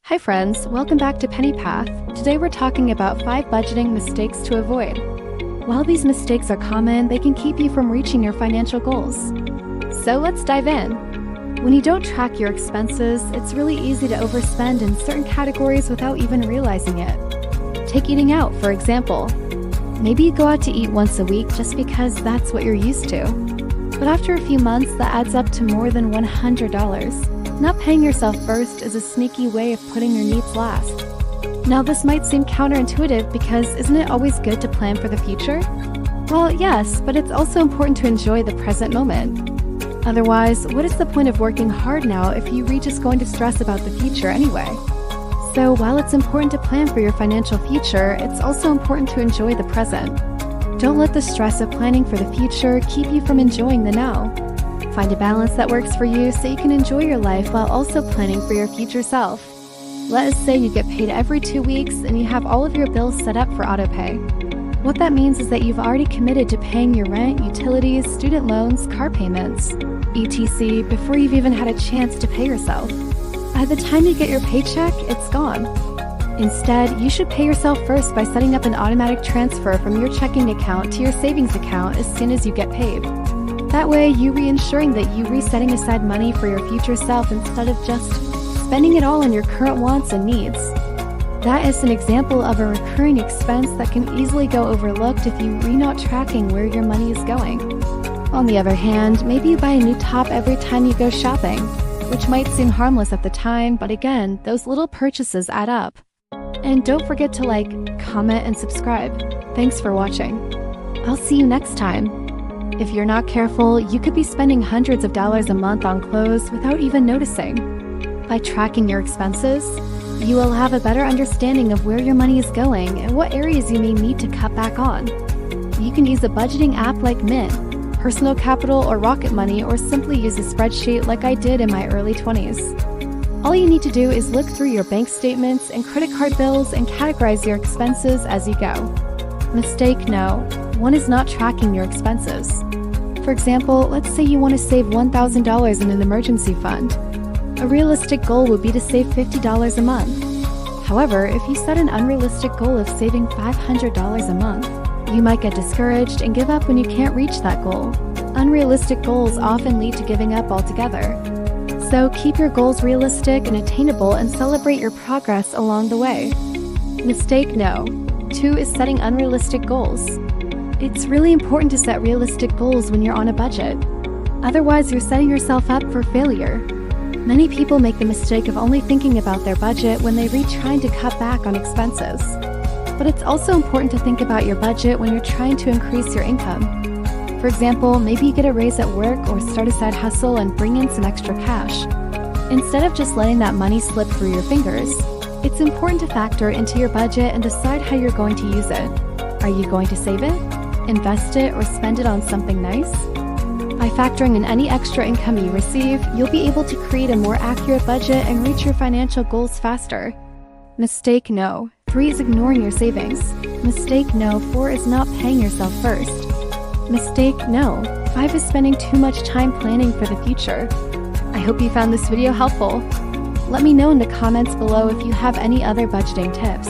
Hi friends, welcome back to PennyPath. Today we're talking about 5 budgeting mistakes to avoid. While these mistakes are common, they can keep you from reaching your financial goals. So let's dive in. When you don't track your expenses, it's really easy to overspend in certain categories without even realizing it. Take eating out, for example. Maybe you go out to eat once a week just because that's what you're used to. But after a few months, that adds up to more than $100. Not paying yourself first is a sneaky way of putting your needs last. Now, this might seem counterintuitive because isn't it always good to plan for the future? Well, yes, but it's also important to enjoy the present moment. Otherwise, what is the point of working hard now if you're just going to stress about the future anyway? So while it's important to plan for your financial future, it's also important to enjoy the present. Don't let the stress of planning for the future keep you from enjoying the now. Find a balance that works for you so you can enjoy your life while also planning for your future self. Let us say you get paid every 2 weeks and you have all of your bills set up for autopay. What that means is that you've already committed to paying your rent, utilities, student loans, car payments, etc. before you've even had a chance to pay yourself. By the time you get your paycheck, it's gone. Instead, you should pay yourself first by setting up an automatic transfer from your checking account to your savings account as soon as you get paid. That way, you're reassuring that you're resetting aside money for your future self instead of just spending it all on your current wants and needs. That is an example of a recurring expense that can easily go overlooked if you're not tracking where your money is going. On the other hand, maybe you buy a new top every time you go shopping, which might seem harmless at the time, but again, those little purchases add up. And don't forget to like, comment, and subscribe. Thanks for watching. I'll see you next time. If you're not careful, you could be spending hundreds of dollars a month on clothes without even noticing. By tracking your expenses, you will have a better understanding of where your money is going and what areas you may need to cut back on. You can use a budgeting app like Mint, Personal Capital, or Rocket Money, or simply use a spreadsheet like I did in my early 20s. All you need to do is look through your bank statements and credit card bills and categorize your expenses as you go. Mistake no. One is not tracking your expenses. For example, let's say you want to save $1,000 in an emergency fund. A realistic goal would be to save $50 a month. However, if you set an unrealistic goal of saving $500 a month, you might get discouraged and give up when you can't reach that goal. Unrealistic goals often lead to giving up altogether. So keep your goals realistic and attainable and celebrate your progress along the way. Mistake no. 2 is setting unrealistic goals. It's really important to set realistic goals when you're on a budget. Otherwise, you're setting yourself up for failure. Many people make the mistake of only thinking about their budget when they reach trying to cut back on expenses. But it's also important to think about your budget when you're trying to increase your income. For example, maybe you get a raise at work or start a side hustle and bring in some extra cash. Instead of just letting that money slip through your fingers, it's important to factor it into your budget and decide how you're going to use it. Are you going to save it, invest it, or spend it on something nice? By factoring in any extra income you receive, you'll be able to create a more accurate budget and reach your financial goals faster. Mistake no. 3 is ignoring your savings. Mistake no. 4 is not paying yourself first. Mistake no. 5 is spending too much time planning for the future. I hope you found this video helpful. Let me know in the comments below if you have any other budgeting tips.